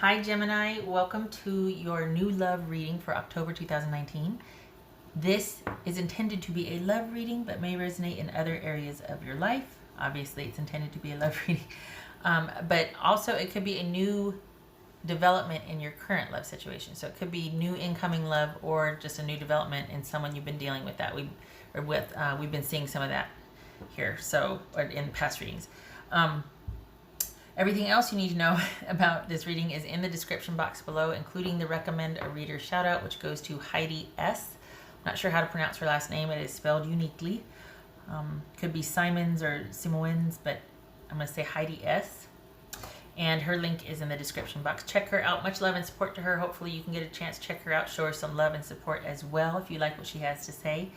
Hi Gemini, welcome to your new love reading for October 2019. This is intended to be a love reading but may resonate in other areas of your life. Obviously it's intended to be a love reading, but also it could be a new development in your current love situation. So it could be new incoming love or just a new development in someone you've been dealing with that we've been seeing some of that here, so or in past readings. Everything else you need to know about this reading is in the description box below, including the recommend a reader shout out, which goes to Heidi S. I'm not sure how to pronounce her last name. It is spelled uniquely. Could be Simons or Simowins, but I'm going to say Heidi S. And her link is in the description box. Check her out. Much love and support to her. Hopefully you can get a chance to check her out. Show her some love and support as well if you like what she has to say.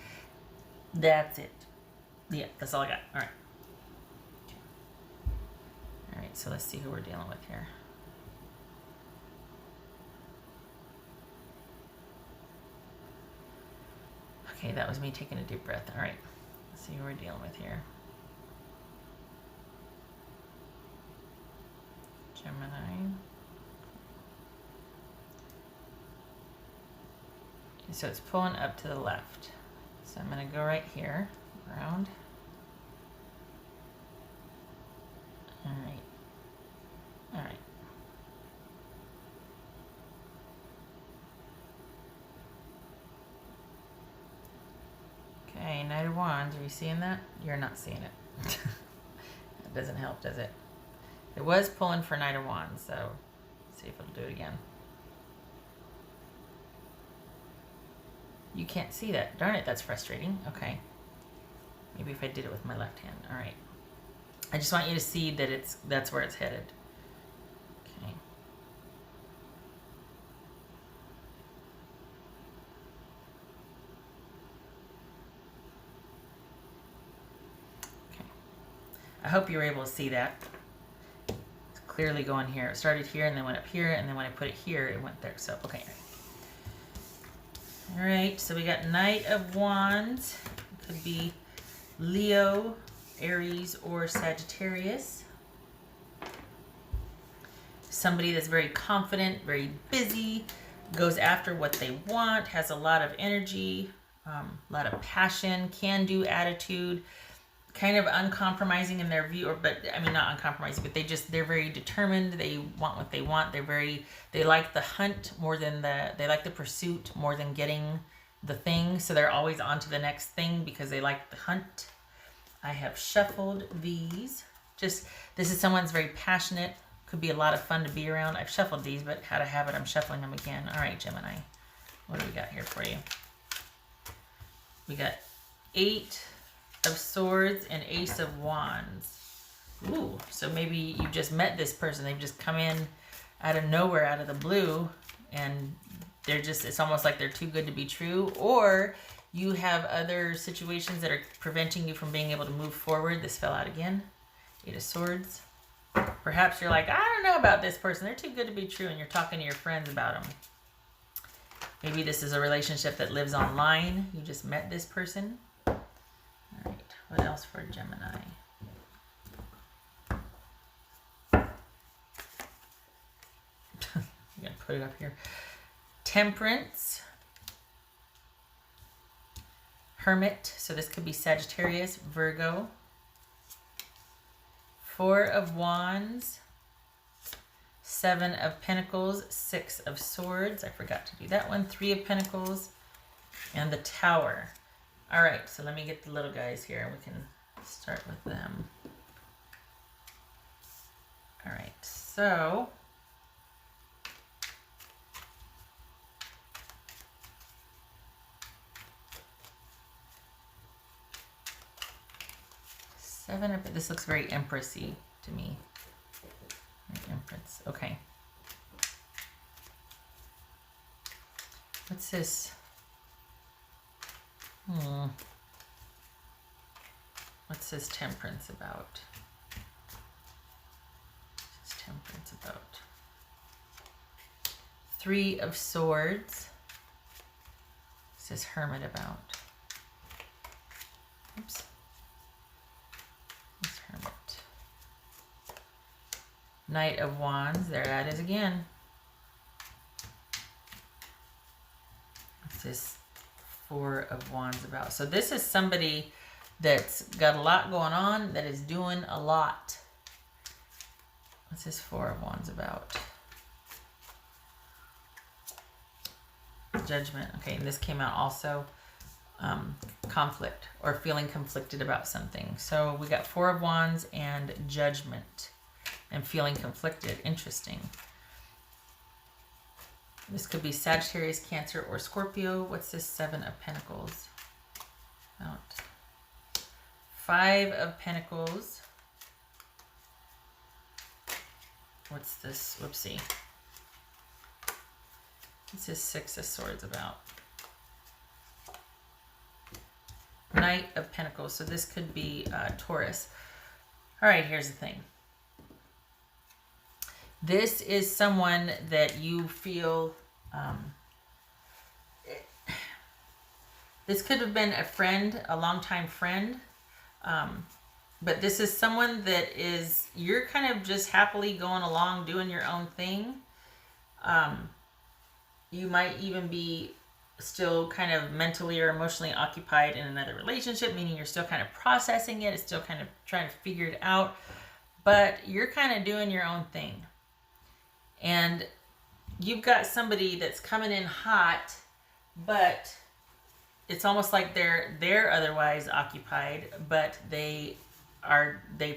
That's it. Yeah, that's all I got. All right. All right, so let's see who we're dealing with here. Okay, that was me taking a deep breath. All right, let's see who we're dealing with here. Gemini. Okay, so it's pulling up to the left. So I'm going to go right here, around. All right. All right. Okay, Knight of Wands. Are you seeing that? You're not seeing it. That doesn't help, does it? It was pulling for Knight of Wands, so let's see if it'll do it again. You can't see that. Darn it, that's frustrating. Okay. Maybe if I did it with my left hand. All right. I just want you to see that that's where it's headed. Okay. Okay. I hope you were able to see that. It's clearly going here. It started here and then went up here, and then when I put it here, it went there. So, okay. All right, so we got Knight of Wands. It could be Leo, Aries, or Sagittarius. Somebody that's very confident, very busy, goes after what they want, has a lot of energy, a lot of passion, can-do attitude, kind of uncompromising in their view, but I mean not uncompromising, but they're very determined. They want what they want. They like the hunt more than they like the pursuit more than getting the thing. So they're always on to the next thing because they like the hunt. I have shuffled these. This is someone's very passionate. Could be a lot of fun to be around. I've shuffled these, but out of habit, I'm shuffling them again. All right, Gemini. What do we got here for you? We got 8 of Swords and Ace of Wands. Ooh, so maybe you just met this person. They've just come in out of nowhere, out of the blue, and it's almost like they're too good to be true. Or you have other situations that are preventing you from being able to move forward. This fell out again. 8 of Swords. Perhaps you're like, I don't know about this person. They're too good to be true, and you're talking to your friends about them. Maybe this is a relationship that lives online. You just met this person. All right, what else for Gemini? I'm going to put it up here. Temperance. Hermit, so this could be Sagittarius, Virgo. 4 of Wands, 7 of Pentacles, 6 of Swords. I forgot to do that one. 3 of Pentacles, and the Tower. All right, so let me get the little guys here, and we can start with them. All right, so this looks very Empress-y to me. Empress. Okay. What's this? What's this Temperance about? What's Temperance about? 3 of Swords. What's this Hermit about? Oops. This Hermit. Knight of Wands. There that is again. this Four of Wands about? So this is somebody that's got a lot going on, that is doing a lot. What's this Four of Wands about? Judgment. Okay, and this came out also. Conflict, or feeling conflicted about something. So we got Four of Wands and Judgment and feeling conflicted. Interesting. This could be Sagittarius, Cancer, or Scorpio. What's this Seven of Pentacles? Out. Five of Pentacles. What's this? Whoopsie. What's this Six of Swords about? Knight of Pentacles. So this could be Taurus. All right, here's the thing. This is someone that you feel, this could have been a friend, a longtime friend, but this is someone that is, you're kind of just happily going along, doing your own thing. You might even be still kind of mentally or emotionally occupied in another relationship, meaning you're still kind of processing it, it's still kind of trying to figure it out, but you're kind of doing your own thing. And you've got somebody that's coming in hot, but it's almost like they're otherwise occupied, but they've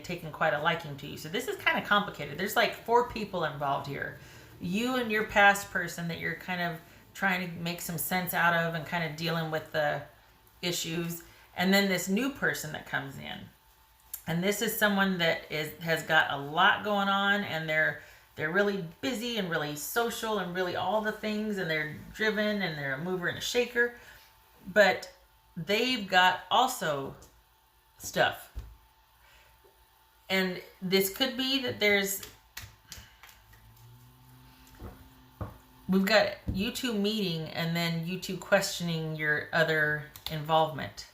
taken quite a liking to you. So this is kind of complicated. There's like four people involved here. You and your past person that you're kind of trying to make some sense out of and kind of dealing with the issues. And then this new person that comes in. And this is someone that has got a lot going on, and they're really busy and really social and really all the things, and they're driven and they're a mover and a shaker. But they've got also stuff. And this could be that we've got you two meeting and then you two questioning your other involvement.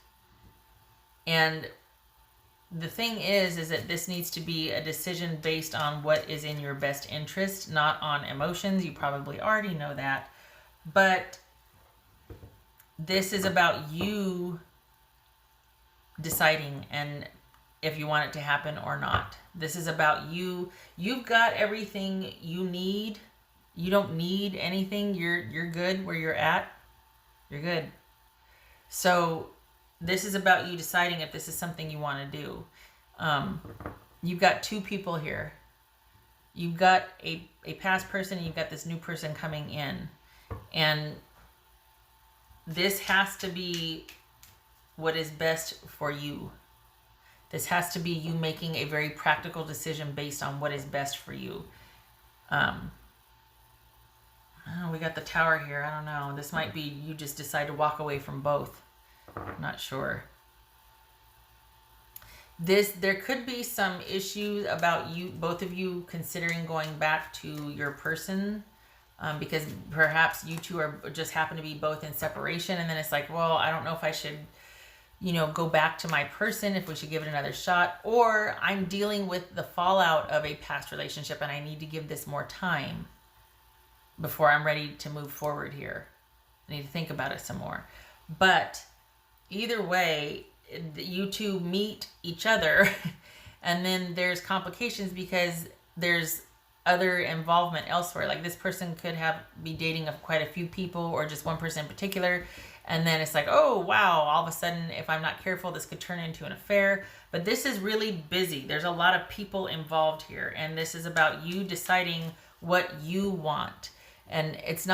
And the thing is that this needs to be a decision based on what is in your best interest, not on emotions. You probably already know that. But this is about you deciding and if you want it to happen or not. This is about you. You've got everything you need. You don't need anything. You're good where you're at. You're good. So this is about you deciding if this is something you want to do. You've got two people here. You've got a past person and you've got this new person coming in. And this has to be what is best for you. This has to be you making a very practical decision based on what is best for you. Oh, we got the Tower here. I don't know. This might be you just decide to walk away from both. I'm not sure. There could be some issues about you, both of you, considering going back to your person, because perhaps you two are just happen to be both in separation, and then it's like, well, I don't know if I should, go back to my person, if we should give it another shot, or I'm dealing with the fallout of a past relationship and I need to give this more time before I'm ready to move forward here. I need to think about it some more. But either way, you two meet each other and then there's complications because there's other involvement elsewhere. Like this person could be dating quite a few people or just one person in particular. And then it's like, oh, wow, all of a sudden, if I'm not careful, this could turn into an affair. But this is really busy. There's a lot of people involved here. And this is about you deciding what you want. And it's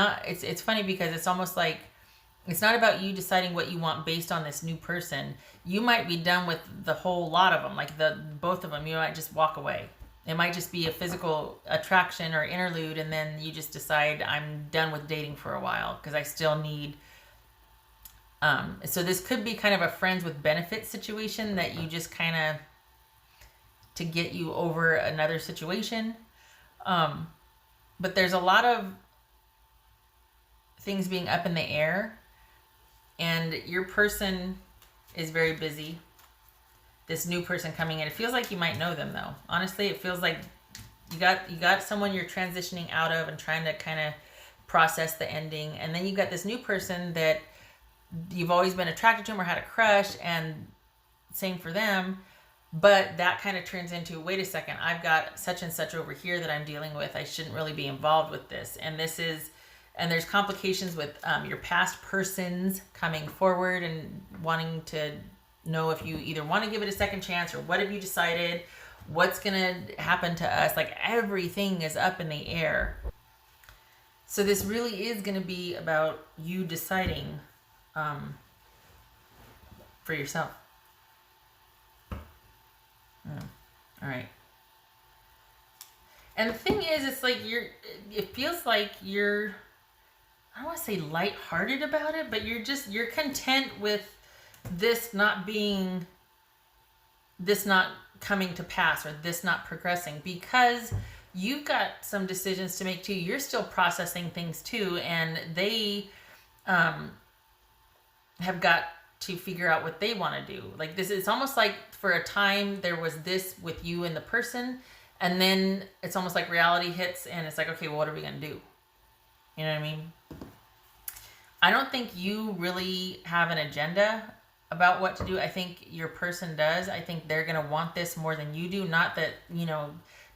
funny because it's almost like, it's not about you deciding what you want based on this new person. You might be done with the whole lot of them, like both of them. You might just walk away. It might just be a physical attraction or interlude, and then you just decide, I'm done with dating for a while because I still need... So this could be kind of a friends with benefits situation that you just kind of... to get you over another situation. But there's a lot of things being up in the air. And your person is very busy. This new person coming in, it feels like you might know them though. Honestly, it feels like you got someone you're transitioning out of and trying to kind of process the ending. And then you got this new person that you've always been attracted to them or had a crush, and same for them. But that kind of turns into, wait a second, I've got such and such over here that I'm dealing with. I shouldn't really be involved with this. And there's complications with your past persons coming forward and wanting to know if you either want to give it a second chance, or what have you decided, what's going to happen to us. Like, everything is up in the air. So this really is going to be about you deciding for yourself. All right. And the thing is, it's like it feels like you're, I don't want to say lighthearted about it, but you're content with this not coming to pass, or this not progressing, because you've got some decisions to make too. You're still processing things too, and they have got to figure out what they want to do. Like, this, it's almost like for a time there was this with you and the person, and then it's almost like reality hits and it's like, okay, well, what are we going to do? You know what I mean? I don't think you really have an agenda about what to do. I think your person does. I think they're going to want this more than you do. Not that,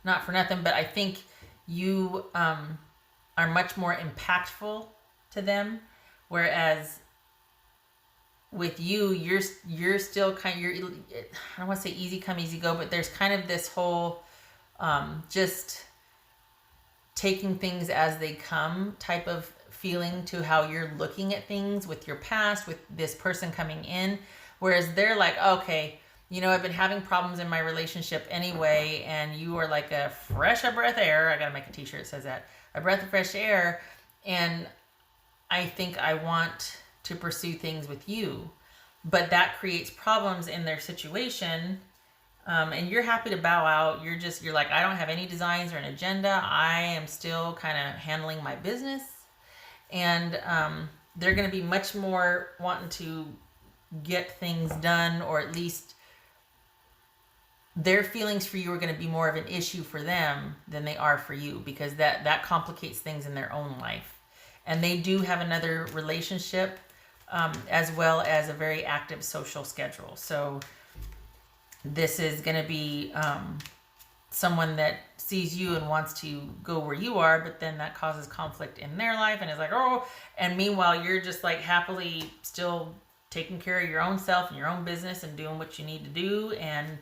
not for nothing, but I think you are much more impactful to them, whereas with you, you're still kind of, I don't want to say easy come, easy go, but there's kind of this whole just taking things as they come type of feeling to how you're looking at things with your past, with this person coming in, whereas they're like, okay, I've been having problems in my relationship anyway, and you are like a breath of air. I gotta make a t-shirt that says that, a breath of fresh air, and I think I want to pursue things with you. But that creates problems in their situation, and you're happy to bow out. You're like, I don't have any designs or an agenda. I am still kind of handling my business. And they're going to be much more wanting to get things done, or at least their feelings for you are going to be more of an issue for them than they are for you, because that complicates things in their own life. And they do have another relationship, as well as a very active social schedule. So this is going to be someone that sees you and wants to go where you are, but then that causes conflict in their life, and is like, oh, and meanwhile you're just like happily still taking care of your own self and your own business and doing what you need to do. And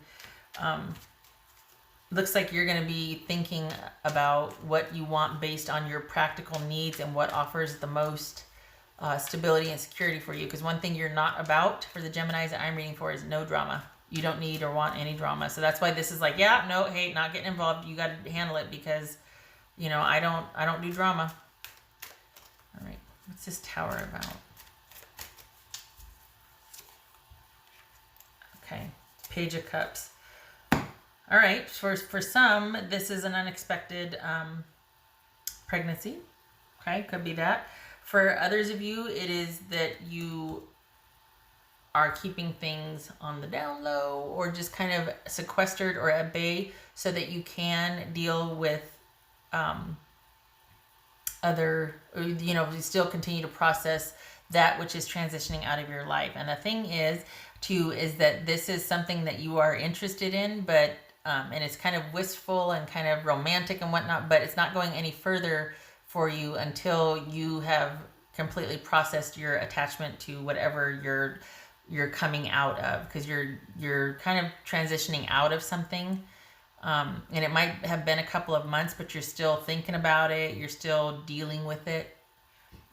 looks like you're going to be thinking about what you want based on your practical needs and what offers the most stability and security for you. Because one thing you're not about, for the Geminis that I'm reading for, is no drama. You don't need or want any drama. So that's why this is like, yeah, no, hey, not getting involved. You got to handle it, because, I don't do drama. All right. What's this Tower about? Okay. Page of Cups. All right. For some, this is an unexpected pregnancy. Okay. Could be that. For others of you, it is that you are keeping things on the down low, or just kind of sequestered or at bay, so that you can deal with you still continue to process that which is transitioning out of your life. And the thing is that this is something that you are interested in, but and it's kind of wistful and kind of romantic and whatnot, but it's not going any further for you until you have completely processed your attachment to whatever you're coming out of, because you're kind of transitioning out of something, and it might have been a couple of months, but you're still thinking about it, you're still dealing with it.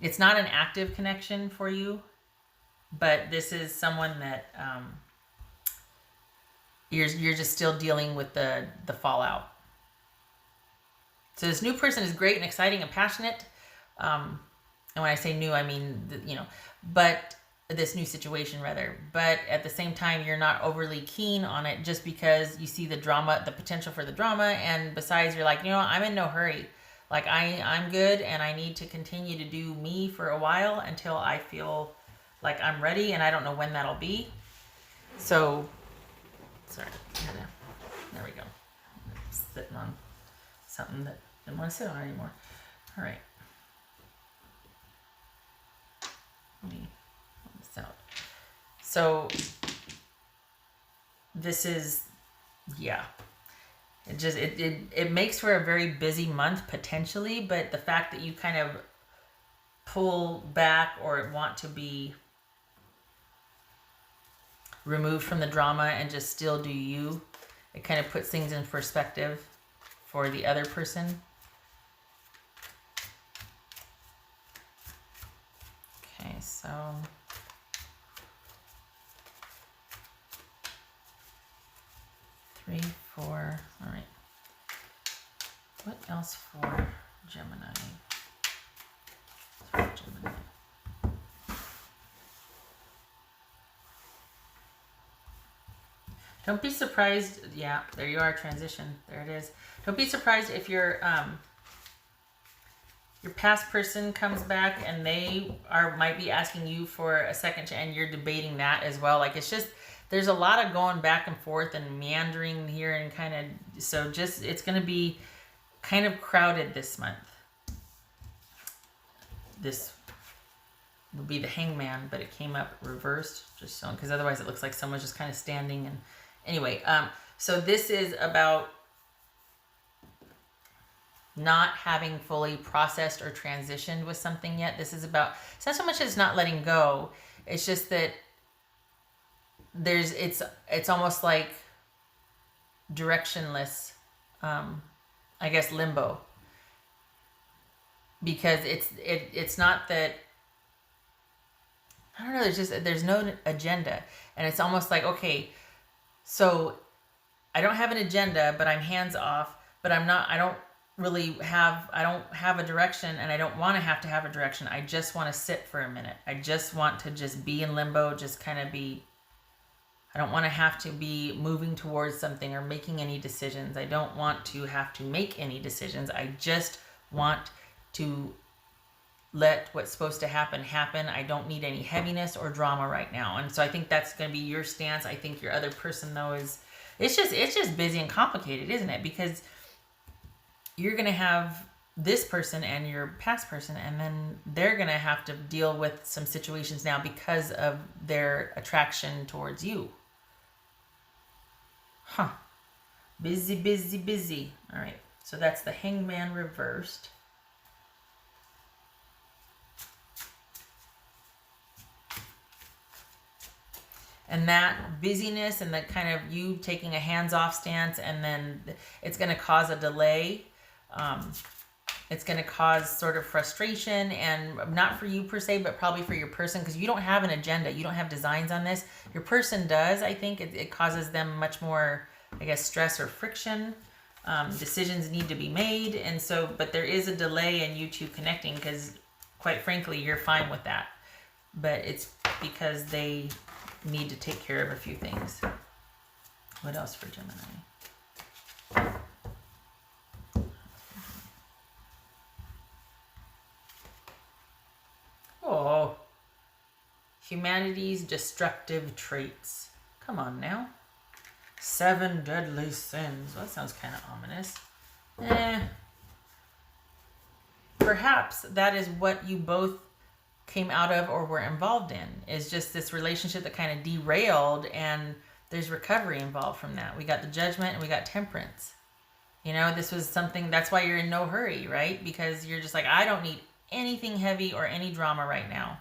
It's not an active connection for you, but this is someone that you're just still dealing with the fallout. So this new person is great and exciting and passionate, and when I say new, I mean but this new situation rather, but at the same time, you're not overly keen on it, just because you see the drama, the potential for the drama, and besides, you're like, I'm in no hurry. Like, I'm good, and I need to continue to do me for a while until I feel like I'm ready, and I don't know when that'll be. So, sorry, there we go. I'm sitting on something that I didn't want to sit on anymore. All right. Let me So this is, yeah. It makes for a very busy month potentially, but the fact that you kind of pull back or want to be removed from the drama and just still do you, it kind of puts things in perspective for the other person. Okay, so three, four. All right. What else for Gemini? Gemini. Don't be surprised. Yeah, there you are. Transition. There it is. Don't be surprised if your past person comes back and they might be asking you for a second chance, and you're debating that as well. Like, it's just, there's a lot of going back and forth and meandering here, and kind of, so just, it's going to be kind of crowded this month. This would be the Hangman, but it came up reversed, just so, because otherwise it looks like someone's just kind of standing. And anyway, so this is about not having fully processed or transitioned with something yet. This is about, it's not so much as not letting go, it's just that it's almost like directionless, I guess limbo, because it's not that, I don't know, there's no agenda, and it's almost like, okay, so I don't have an agenda, but I'm hands off, but I don't have a direction, and I don't want to have a direction. I just want to sit for a minute. I just want to just be in limbo, just kind of be, I don't want to have to be moving towards something or making any decisions. I don't want to have to make any decisions. I just want to let what's supposed to happen. I don't need any heaviness or drama right now. And so I think that's going to be your stance. I think your other person, though, it's just busy and complicated, isn't it? Because you're going to have this person and your past person, and then they're going to have to deal with some situations now because of their attraction towards you. Huh. Busy, busy, busy. All right. So that's the Hangman reversed. And that busyness and that kind of you taking a hands-off stance, and then it's going to cause a delay. It's going to cause sort of frustration, and not for you per se, but probably for your person, because you don't have an agenda. You don't have designs on this. Your person does. I think it causes them much more, I guess, stress or friction. Decisions need to be made. And so, but there is a delay in you two connecting, because quite frankly, you're fine with that. But it's because they need to take care of a few things. What else for Gemini? Oh, humanity's destructive traits. Come on now. 7 deadly sins. Well, that sounds kind of ominous. Perhaps that is what you both came out of or were involved in, is just this relationship that kind of derailed, and there's recovery involved from that. We got the Judgment and we got Temperance. You know, this was something, that's why you're in no hurry, right? Because you're just like, I don't need anything heavy or any drama right now,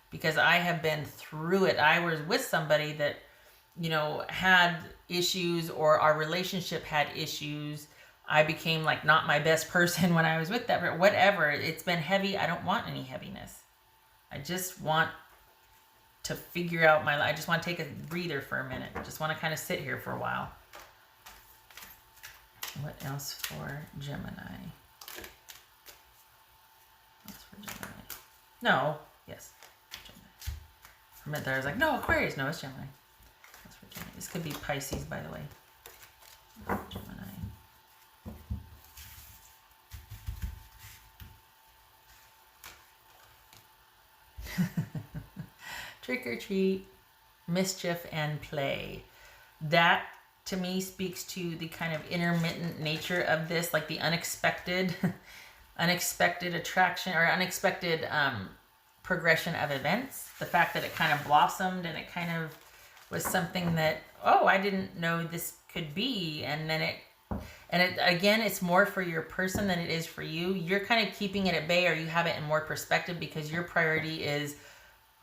because I have been through it. I was with somebody that, you know, had issues, or our relationship had issues. I became like not my best person when I was with that, or whatever. It's been heavy. I don't want any heaviness. I just want to figure out my life. I just want to take a breather for a minute. I just want to kind of sit here for a while. What else for Gemini? What's for Gemini? No. Yes. Gemini. For a minute there, I was like, no, Aquarius. No, it's Gemini. What's for Gemini? This could be Pisces, by the way. Gemini. Trick or treat, mischief, and play. That, to me, speaks to the kind of intermittent nature of this, like the unexpected attraction, or unexpected progression of events. The fact that it kind of blossomed and it kind of was something that, oh, I didn't know this could be. And then again, it's more for your person than it is for you. You're kind of keeping it at bay, or you have it in more perspective because your priority is,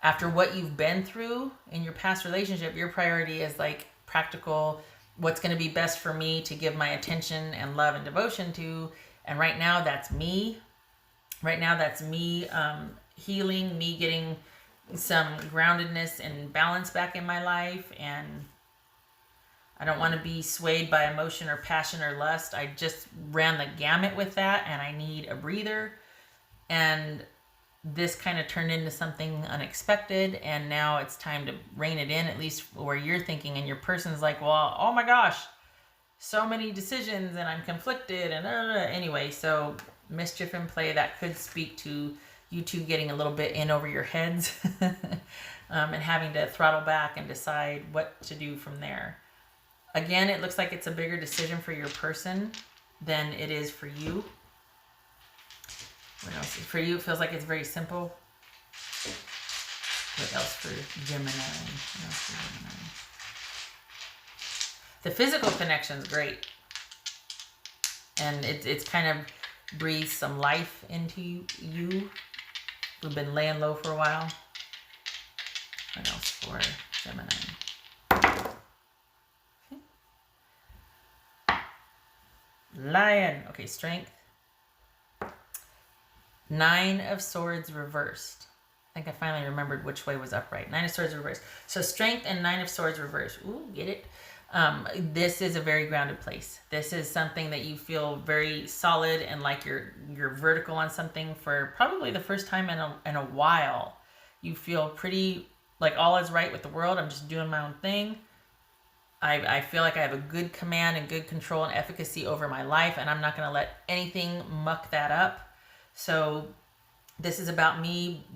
after what you've been through in your past relationship, your priority is like practical, what's going to be best for me to give my attention and love and devotion to. And right now that's me. Right now that's me healing, me getting some groundedness and balance back in my life. And I don't want to be swayed by emotion or passion or lust. I just ran the gamut with that, and I need a breather. And this kind of turned into something unexpected, and now it's time to rein it in, at least where you're thinking, and your person's like, well, oh my gosh, so many decisions and I'm conflicted and anyway. So mischief in play, that could speak to you two getting a little bit in over your heads and having to throttle back and decide what to do from there. Again, it looks like it's a bigger decision for your person than it is for you. What else? For you, it feels like it's very simple. What else for Gemini? What else for Gemini? The physical connection is great. And it's kind of breathed some life into you. We've been laying low for a while. What else for Gemini? Lion. Okay, strength. 9 of Swords reversed. I think I finally remembered which way was upright. 9 of Swords reversed. So strength and 9 of Swords reversed. Ooh, get it? This is a very grounded place. This is something that you feel very solid and like you're vertical on something for probably the first time in a while. You feel pretty like all is right with the world. I'm just doing my own thing. I feel like I have a good command and good control and efficacy over my life, and I'm not going to let anything muck that up. So this is about me.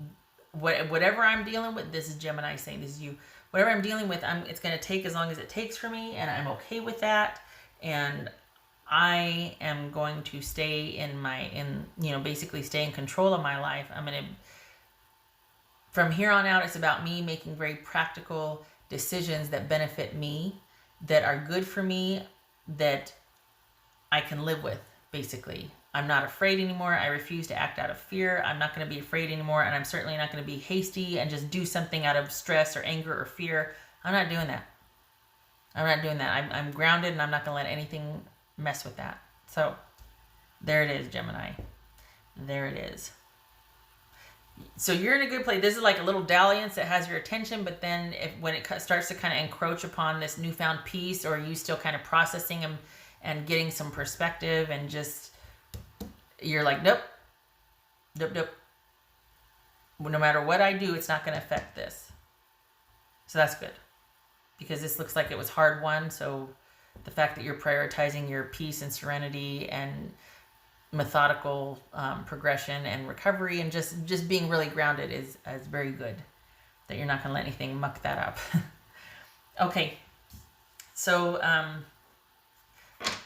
Whatever I'm dealing with, this is Gemini saying, this is you. Whatever I'm dealing with, it's going to take as long as it takes for me, and I'm okay with that. And I am going to stay basically stay in control of my life. From here on out, it's about me making very practical decisions that benefit me, that are good for me, that I can live with, basically. I'm not afraid anymore. I refuse to act out of fear. I'm not going to be afraid anymore, and I'm certainly not going to be hasty and just do something out of stress or anger or fear. I'm not doing that. I'm grounded, and I'm not going to let anything mess with that. So there it is, Gemini. There it is. So you're in a good place. This is like a little dalliance that has your attention, but then when it starts to kind of encroach upon this newfound peace, or you still kind of processing them and getting some perspective, and just you're like, nope. No matter what I do, it's not going to affect this. So that's good, because this looks like it was hard won. So the fact that you're prioritizing your peace and serenity and methodical progression and recovery, and just being really grounded is very good. That you're not going to let anything muck that up. Okay, so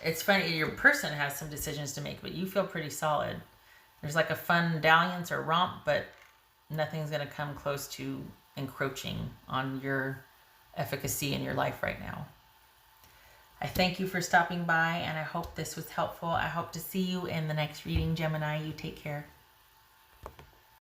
it's funny, your person has some decisions to make, but you feel pretty solid. There's like a fun dalliance or romp, but nothing's going to come close to encroaching on your efficacy in your life right now. I thank you for stopping by, and I hope this was helpful. I hope to see you in the next reading, Gemini. You take care.